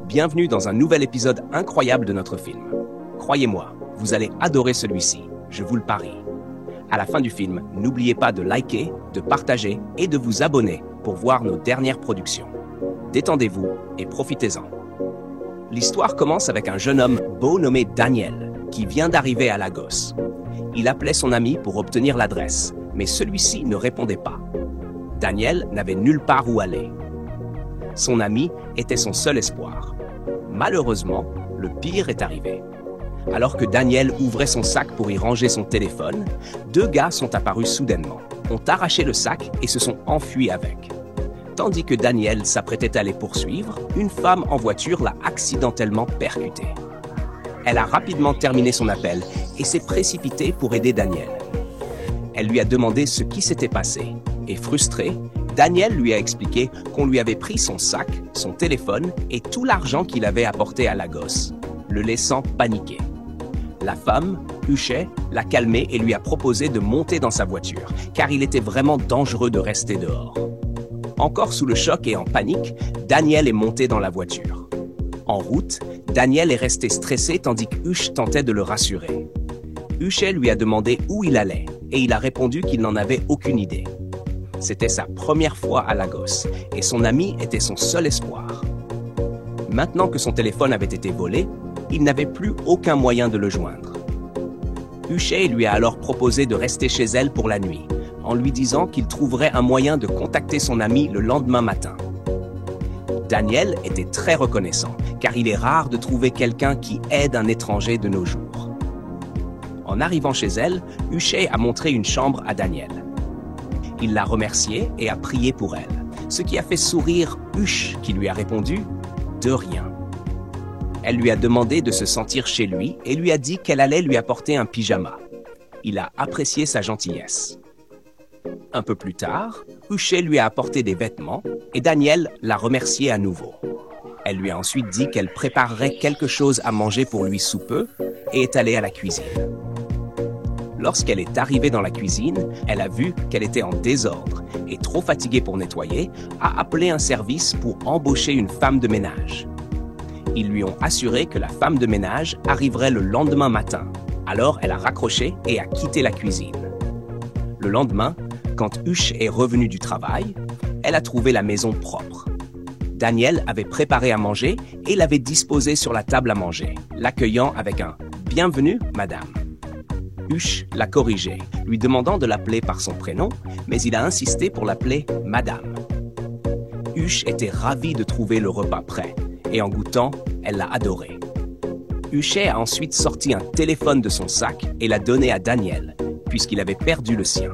Bienvenue dans un nouvel épisode incroyable de notre film. Croyez-moi, vous allez adorer celui-ci, je vous le parie. À la fin du film, n'oubliez pas de liker, de partager et de vous abonner pour voir nos dernières productions. Détendez-vous et profitez-en. L'histoire commence avec un jeune homme beau nommé Daniel, qui vient d'arriver à Lagos. Il appelait son ami pour obtenir l'adresse, mais celui-ci ne répondait pas. Daniel n'avait nulle part où aller. Son ami était son seul espoir. Malheureusement, le pire est arrivé. Alors que Daniel ouvrait son sac pour y ranger son téléphone, deux gars sont apparus soudainement, ont arraché le sac et se sont enfuis avec. Tandis que Daniel s'apprêtait à les poursuivre, une femme en voiture l'a accidentellement percuté. Elle a rapidement terminé son appel et s'est précipitée pour aider Daniel. Elle lui a demandé ce qui s'était passé et frustré, Daniel lui a expliqué qu'on lui avait pris son sac, son téléphone et tout l'argent qu'il avait apporté à Lagos, le laissant paniquer. La femme, Uche, l'a calmé et lui a proposé de monter dans sa voiture, car il était vraiment dangereux de rester dehors. Encore sous le choc et en panique, Daniel est monté dans la voiture. En route, Daniel est resté stressé tandis qu'Uche tentait de le rassurer. Uche lui a demandé où il allait et il a répondu qu'il n'en avait aucune idée. C'était sa première fois à Lagos et son ami était son seul espoir. Maintenant que son téléphone avait été volé, il n'avait plus aucun moyen de le joindre. Uche lui a alors proposé de rester chez elle pour la nuit, en lui disant qu'il trouverait un moyen de contacter son ami le lendemain matin. Daniel était très reconnaissant, car il est rare de trouver quelqu'un qui aide un étranger de nos jours. En arrivant chez elle, Uche a montré une chambre à Daniel. Il l'a remerciée et a prié pour elle, ce qui a fait sourire Uche qui lui a répondu « de rien ». Elle lui a demandé de se sentir chez lui et lui a dit qu'elle allait lui apporter un pyjama. Il a apprécié sa gentillesse. Un peu plus tard, Uche lui a apporté des vêtements et Daniel l'a remercié à nouveau. Elle lui a ensuite dit qu'elle préparerait quelque chose à manger pour lui sous peu et est allée à la cuisine. Lorsqu'elle est arrivée dans la cuisine, elle a vu qu'elle était en désordre et trop fatiguée pour nettoyer, a appelé un service pour embaucher une femme de ménage. Ils lui ont assuré que la femme de ménage arriverait le lendemain matin. Alors elle a raccroché et a quitté la cuisine. Le lendemain, quand Uche est revenue du travail, elle a trouvé la maison propre. Daniel avait préparé à manger et l'avait disposé sur la table à manger, l'accueillant avec un « Bienvenue, madame ». Uche l'a corrigé, lui demandant de l'appeler par son prénom, mais il a insisté pour l'appeler « madame ». Uche était ravie de trouver le repas prêt, et en goûtant, elle l'a adoré. Uche a ensuite sorti un téléphone de son sac et l'a donné à Daniel, puisqu'il avait perdu le sien.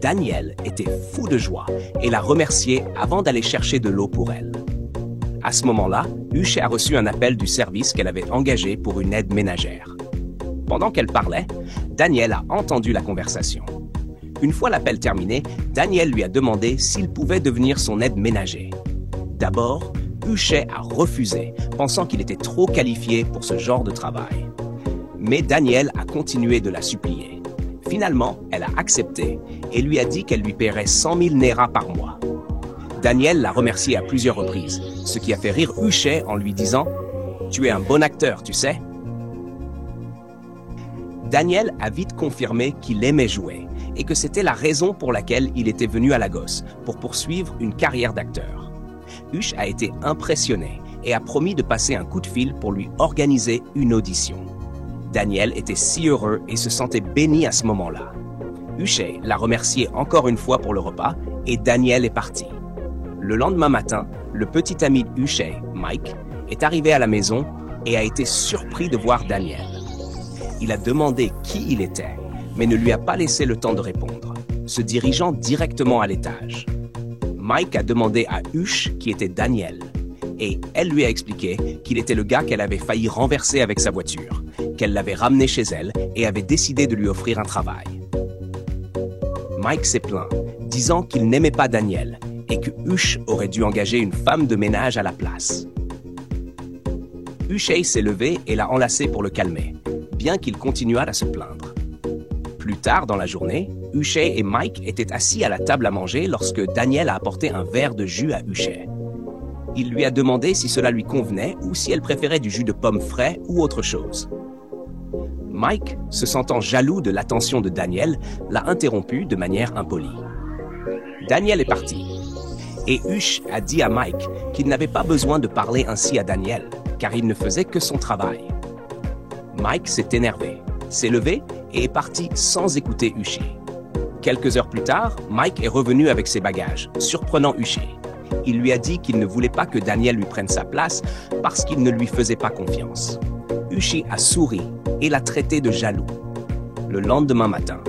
Daniel était fou de joie et l'a remercié avant d'aller chercher de l'eau pour elle. À ce moment-là, Uche a reçu un appel du service qu'elle avait engagé pour une aide ménagère. Pendant qu'elle parlait, Daniel a entendu la conversation. Une fois l'appel terminé, Daniel lui a demandé s'il pouvait devenir son aide ménager. D'abord, Uche a refusé, pensant qu'il était trop qualifié pour ce genre de travail. Mais Daniel a continué de la supplier. Finalement, elle a accepté et lui a dit qu'elle lui paierait 100 000 Naira par mois. Daniel l'a remercié à plusieurs reprises, ce qui a fait rire Uche en lui disant « Tu es un bon acteur, tu sais ». Daniel a vite confirmé qu'il aimait jouer et que c'était la raison pour laquelle il était venu à Lagos, pour poursuivre une carrière d'acteur. Uche a été impressionné et a promis de passer un coup de fil pour lui organiser une audition. Daniel était si heureux et se sentait béni à ce moment-là. Uche l'a remercié encore une fois pour le repas et Daniel est parti. Le lendemain matin, le petit ami d'Uche, Mike, est arrivé à la maison et a été surpris de voir Daniel. Il a demandé qui il était, mais ne lui a pas laissé le temps de répondre, se dirigeant directement à l'étage. Mike a demandé à Uche qui était Daniel, et elle lui a expliqué qu'il était le gars qu'elle avait failli renverser avec sa voiture, qu'elle l'avait ramené chez elle et avait décidé de lui offrir un travail. Mike s'est plaint, disant qu'il n'aimait pas Daniel et que Uche aurait dû engager une femme de ménage à la place. Uche s'est levé et l'a enlacé pour le calmer, bien qu'il continuât à se plaindre. Plus tard dans la journée, Uche et Mike étaient assis à la table à manger lorsque Daniel a apporté un verre de jus à Uche. Il lui a demandé si cela lui convenait ou si elle préférait du jus de pomme frais ou autre chose. Mike, se sentant jaloux de l'attention de Daniel, l'a interrompu de manière impolie. Daniel est parti. Et Hush a dit à Mike qu'il n'avait pas besoin de parler ainsi à Daniel, car il ne faisait que son travail. Mike s'est énervé, s'est levé et est parti sans écouter Hushé. Quelques heures plus tard, Mike est revenu avec ses bagages, surprenant Hushé. Il lui a dit qu'il ne voulait pas que Daniel lui prenne sa place parce qu'il ne lui faisait pas confiance. Hushé a souri et l'a traité de jaloux. Le lendemain matin,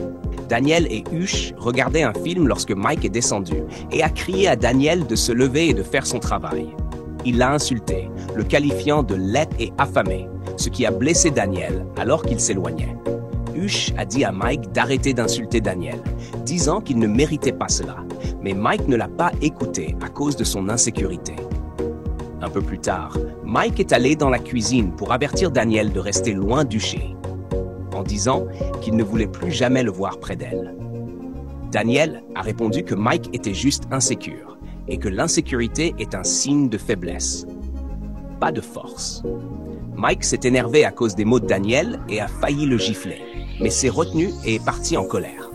Daniel et Hush regardaient un film lorsque Mike est descendu et a crié à Daniel de se lever et de faire son travail. Il l'a insulté, le qualifiant de laid et affamé, ce qui a blessé Daniel alors qu'il s'éloignait. Hush a dit à Mike d'arrêter d'insulter Daniel, disant qu'il ne méritait pas cela, mais Mike ne l'a pas écouté à cause de son insécurité. Un peu plus tard, Mike est allé dans la cuisine pour avertir Daniel de rester loin d'Hushé, en disant qu'il ne voulait plus jamais le voir près d'elle. Daniel a répondu que Mike était juste insécure et que l'insécurité est un signe de faiblesse, pas de force. Mike s'est énervé à cause des mots de Daniel et a failli le gifler, mais s'est retenu et est parti en colère.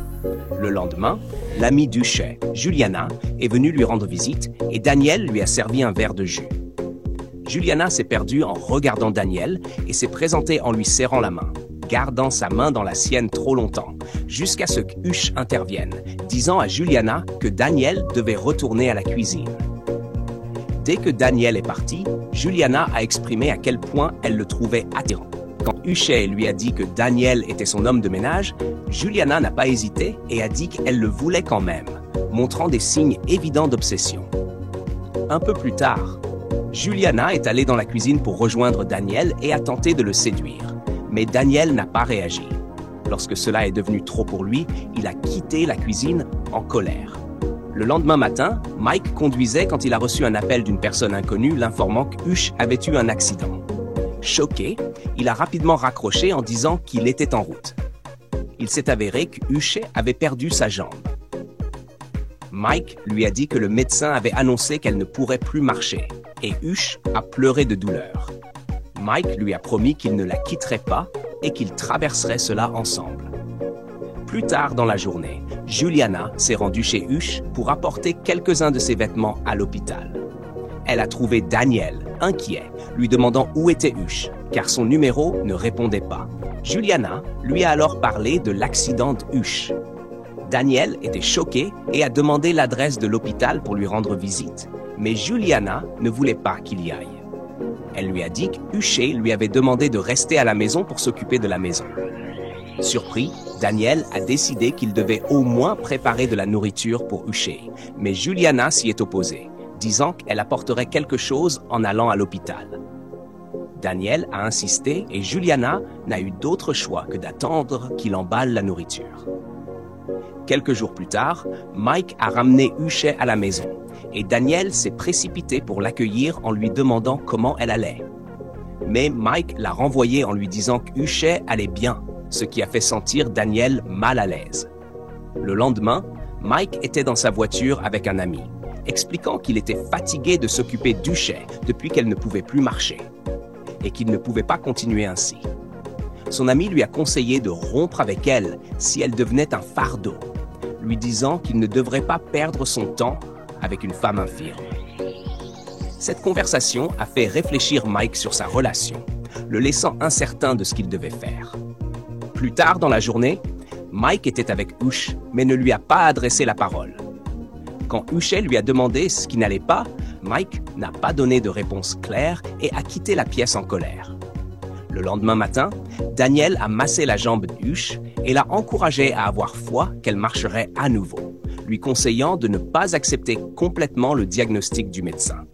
Le lendemain, l'amie d'Hushé, Juliana, est venue lui rendre visite et Daniel lui a servi un verre de jus. Juliana s'est perdue en regardant Daniel et s'est présentée en lui serrant la main, gardant sa main dans la sienne trop longtemps, jusqu'à ce que Hush intervienne, disant à Juliana que Daniel devait retourner à la cuisine. Dès que Daniel est parti, Juliana a exprimé à quel point elle le trouvait attirant. Quand Hushé lui a dit que Daniel était son homme de ménage, Juliana n'a pas hésité et a dit qu'elle le voulait quand même, montrant des signes évidents d'obsession. Un peu plus tard, Juliana est allée dans la cuisine pour rejoindre Daniel et a tenté de le séduire. Mais Daniel n'a pas réagi. Lorsque cela est devenu trop pour lui, il a quitté la cuisine en colère. Le lendemain matin, Mike conduisait quand il a reçu un appel d'une personne inconnue l'informant que Hush avait eu un accident. Choqué, il a rapidement raccroché en disant qu'il était en route. Il s'est avéré que Hush avait perdu sa jambe. Mike lui a dit que le médecin avait annoncé qu'elle ne pourrait plus marcher, et Hush a pleuré de douleur. Mike lui a promis qu'il ne la quitterait pas et qu'ils traverseraient cela ensemble. Plus tard dans la journée, Juliana s'est rendue chez Hush pour apporter quelques-uns de ses vêtements à l'hôpital. Elle a trouvé Daniel, inquiet, lui demandant où était Hush, car son numéro ne répondait pas. Juliana lui a alors parlé de l'accident de Hush. Daniel était choqué et a demandé l'adresse de l'hôpital pour lui rendre visite, mais Juliana ne voulait pas qu'il y aille. Elle lui a dit que Hushé lui avait demandé de rester à la maison pour s'occuper de la maison. Surpris, Daniel a décidé qu'il devait au moins préparer de la nourriture pour Hushé, mais Juliana s'y est opposée, disant qu'elle apporterait quelque chose en allant à l'hôpital. Daniel a insisté et Juliana n'a eu d'autre choix que d'attendre qu'il emballe la nourriture. Quelques jours plus tard, Mike a ramené Hushé à la maison et Daniel s'est précipité pour l'accueillir en lui demandant comment elle allait. Mais Mike l'a renvoyé en lui disant que Hushé allait bien, ce qui a fait sentir Daniel mal à l'aise. Le lendemain, Mike était dans sa voiture avec un ami, expliquant qu'il était fatigué de s'occuper d'Hushé depuis qu'elle ne pouvait plus marcher et qu'il ne pouvait pas continuer ainsi. Son ami lui a conseillé de rompre avec elle si elle devenait un fardeau, lui disant qu'il ne devrait pas perdre son temps avec une femme infirme. Cette conversation a fait réfléchir Mike sur sa relation, le laissant incertain de ce qu'il devait faire. Plus tard dans la journée, Mike était avec Hush, mais ne lui a pas adressé la parole. Quand Hushé lui a demandé ce qui n'allait pas, Mike n'a pas donné de réponse claire et a quitté la pièce en colère. Le lendemain matin, Daniel a massé la jambe d'Hush et l'a encouragé à avoir foi qu'elle marcherait à nouveau, lui conseillant de ne pas accepter complètement le diagnostic du médecin.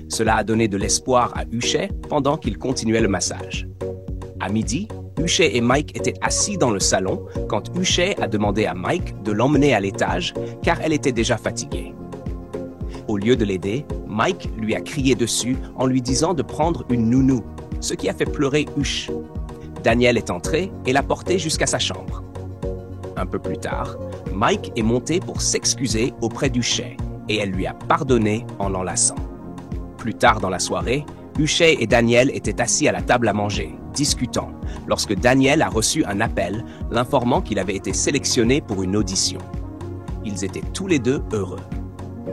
Cela a donné de l'espoir à Hushé pendant qu'il continuait le massage. À midi, Hushé et Mike étaient assis dans le salon quand Hushé a demandé à Mike de l'emmener à l'étage car elle était déjà fatiguée. Au lieu de l'aider, Mike lui a crié dessus en lui disant de prendre une nounou, ce qui a fait pleurer Hush. Daniel est entré et l'a porté jusqu'à sa chambre. Un peu plus tard, Mike est monté pour s'excuser auprès d'Hushé et elle lui a pardonné en l'enlaçant. Plus tard dans la soirée, Huchet et Daniel étaient assis à la table à manger, discutant, lorsque Daniel a reçu un appel l'informant qu'il avait été sélectionné pour une audition. Ils étaient tous les deux heureux.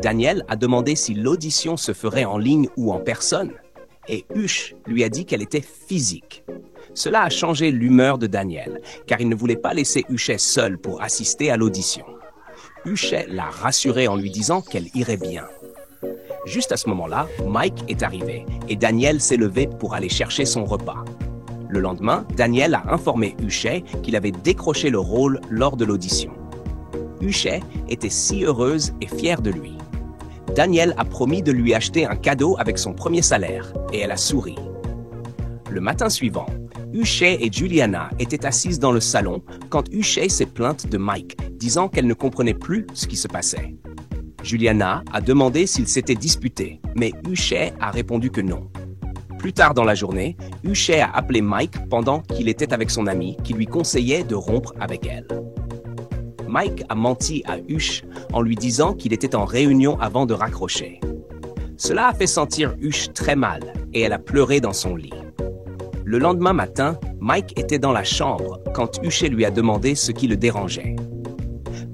Daniel a demandé si l'audition se ferait en ligne ou en personne, et Huch lui a dit qu'elle était physique. Cela a changé l'humeur de Daniel, car il ne voulait pas laisser Huchet seul pour assister à l'audition. Huchet l'a rassuré en lui disant qu'elle irait bien. Juste à ce moment-là, Mike est arrivé et Daniel s'est levé pour aller chercher son repas. Le lendemain, Daniel a informé Huchet qu'il avait décroché le rôle lors de l'audition. Huchet était si heureuse et fière de lui. Daniel a promis de lui acheter un cadeau avec son premier salaire et elle a souri. Le matin suivant, Huchet et Juliana étaient assises dans le salon quand Huchet s'est plainte de Mike, disant qu'elle ne comprenait plus ce qui se passait. Juliana a demandé s'ils s'étaient disputés, mais Huchet a répondu que non. Plus tard dans la journée, Huchet a appelé Mike pendant qu'il était avec son ami qui lui conseillait de rompre avec elle. Mike a menti à Huch en lui disant qu'il était en réunion avant de raccrocher. Cela a fait sentir Huch très mal et elle a pleuré dans son lit. Le lendemain matin, Mike était dans la chambre quand Huchet lui a demandé ce qui le dérangeait.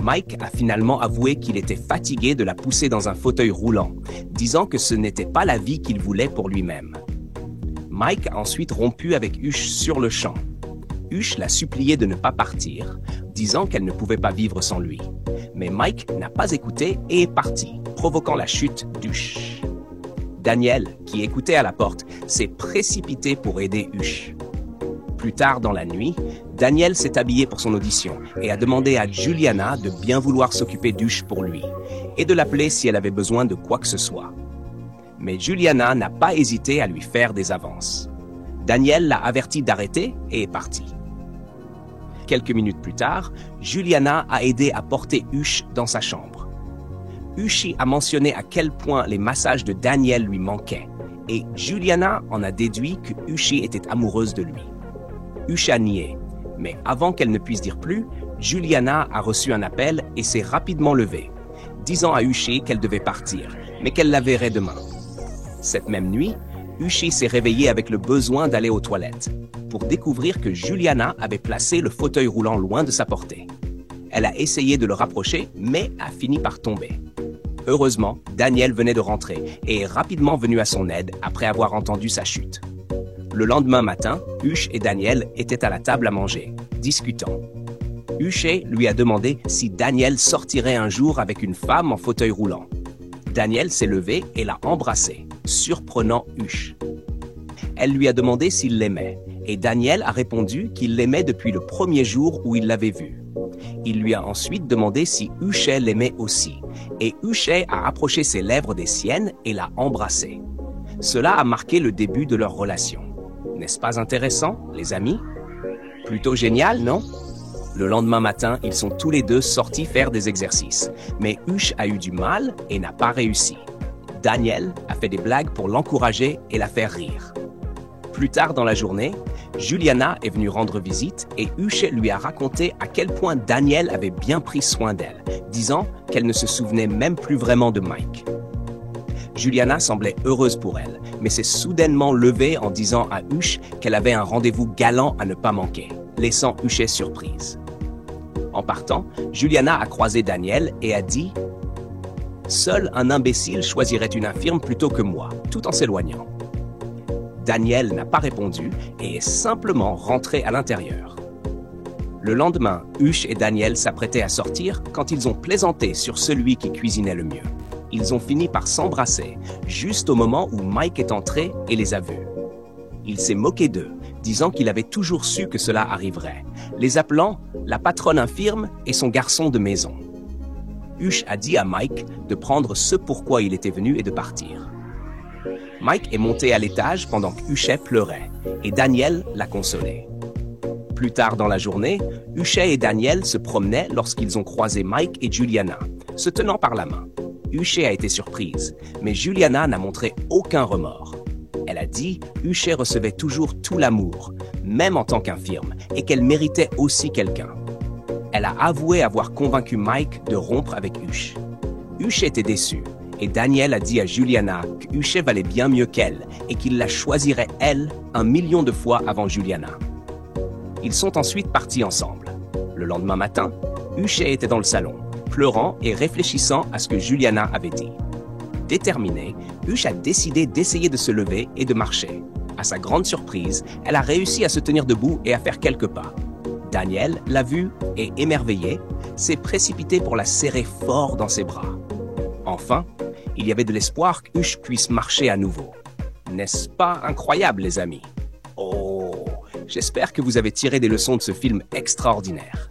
Mike a finalement avoué qu'il était fatigué de la pousser dans un fauteuil roulant, disant que ce n'était pas la vie qu'il voulait pour lui-même. Mike a ensuite rompu avec Huch sur le champ. Huch l'a supplié de ne pas partir, disant qu'elle ne pouvait pas vivre sans lui. Mais Mike n'a pas écouté et est parti, provoquant la chute d'Huch. Daniel, qui écoutait à la porte, s'est précipité pour aider Huch. Plus tard dans la nuit, Daniel s'est habillé pour son audition et a demandé à Juliana de bien vouloir s'occuper d'Huch pour lui et de l'appeler si elle avait besoin de quoi que ce soit. Mais Juliana n'a pas hésité à lui faire des avances. Daniel l'a averti d'arrêter et est parti. Quelques minutes plus tard, Juliana a aidé à porter Huch dans sa chambre. Huchy a mentionné à quel point les massages de Daniel lui manquaient et Juliana en a déduit que Huchy était amoureuse de lui. Huch a nié, mais avant qu'elle ne puisse dire plus, Juliana a reçu un appel et s'est rapidement levée, disant à Huchy qu'elle devait partir, mais qu'elle la verrait demain. Cette même nuit, Huchy s'est réveillé avec le besoin d'aller aux toilettes, pour découvrir que Juliana avait placé le fauteuil roulant loin de sa portée. Elle a essayé de le rapprocher, mais a fini par tomber. Heureusement, Daniel venait de rentrer et est rapidement venu à son aide après avoir entendu sa chute. Le lendemain matin, Huch et Daniel étaient à la table à manger, discutant. Huchet lui a demandé si Daniel sortirait un jour avec une femme en fauteuil roulant. Daniel s'est levé et l'a embrassé, surprenant Huch. Elle lui a demandé s'il l'aimait, et Daniel a répondu qu'il l'aimait depuis le premier jour où il l'avait vue. Il lui a ensuite demandé si Huchet l'aimait aussi, et Huchet a approché ses lèvres des siennes et l'a embrassé. Cela a marqué le début de leur relation. N'est-ce pas intéressant, les amis? Plutôt génial, non? Le lendemain matin, ils sont tous les deux sortis faire des exercices, mais Huch a eu du mal et n'a pas réussi. Daniel a fait des blagues pour l'encourager et la faire rire. Plus tard dans la journée, Juliana est venue rendre visite et Huchet lui a raconté à quel point Daniel avait bien pris soin d'elle, disant qu'elle ne se souvenait même plus vraiment de Mike. Juliana semblait heureuse pour elle, mais s'est soudainement levée en disant à Huch qu'elle avait un rendez-vous galant à ne pas manquer, laissant Huchet surprise. En partant, Juliana a croisé Daniel et a dit « Seul un imbécile choisirait une infirme plutôt que moi, tout en s'éloignant. » Daniel n'a pas répondu et est simplement rentré à l'intérieur. Le lendemain, Huch et Daniel s'apprêtaient à sortir quand ils ont plaisanté sur celui qui cuisinait le mieux. Ils ont fini par s'embrasser, juste au moment où Mike est entré et les a vus. Il s'est moqué d'eux, disant qu'il avait toujours su que cela arriverait, les appelant la patronne infirme et son garçon de maison. Huch a dit à Mike de prendre ce pourquoi il était venu et de partir. Mike est monté à l'étage pendant que Huchet pleurait, et Daniel l'a consolé. Plus tard dans la journée, Huchet et Daniel se promenaient lorsqu'ils ont croisé Mike et Juliana, se tenant par la main. Huchet a été surprise, mais Juliana n'a montré aucun remords. Elle a dit Huchet recevait toujours tout l'amour, même en tant qu'infirme, et qu'elle méritait aussi quelqu'un. Elle a avoué avoir convaincu Mike de rompre avec Huch. Huch était déçu, et Daniel a dit à Juliana que Uche valait bien mieux qu'elle et qu'il la choisirait elle 1 million de fois avant Juliana. Ils sont ensuite partis ensemble. Le lendemain matin, Uche était dans le salon, pleurant et réfléchissant à ce que Juliana avait dit. Déterminée, Uche a décidé d'essayer de se lever et de marcher. À sa grande surprise, elle a réussi à se tenir debout et à faire quelques pas. Daniel l'a vue et, émerveillé, s'est précipité pour la serrer fort dans ses bras. Enfin, il y avait de l'espoir qu'Uche puisse marcher à nouveau. N'est-ce pas incroyable, les amis? Oh, j'espère que vous avez tiré des leçons de ce film extraordinaire.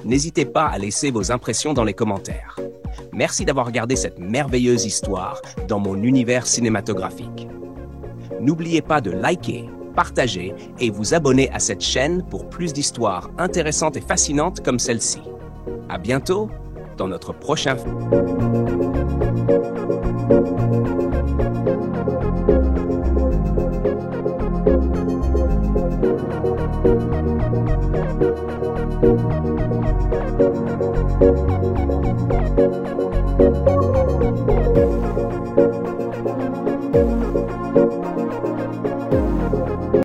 N'hésitez pas à laisser vos impressions dans les commentaires. Merci d'avoir regardé cette merveilleuse histoire dans mon univers cinématographique. N'oubliez pas de liker, partager et vous abonner à cette chaîne pour plus d'histoires intéressantes et fascinantes comme celle-ci. À bientôt dans notre prochain film.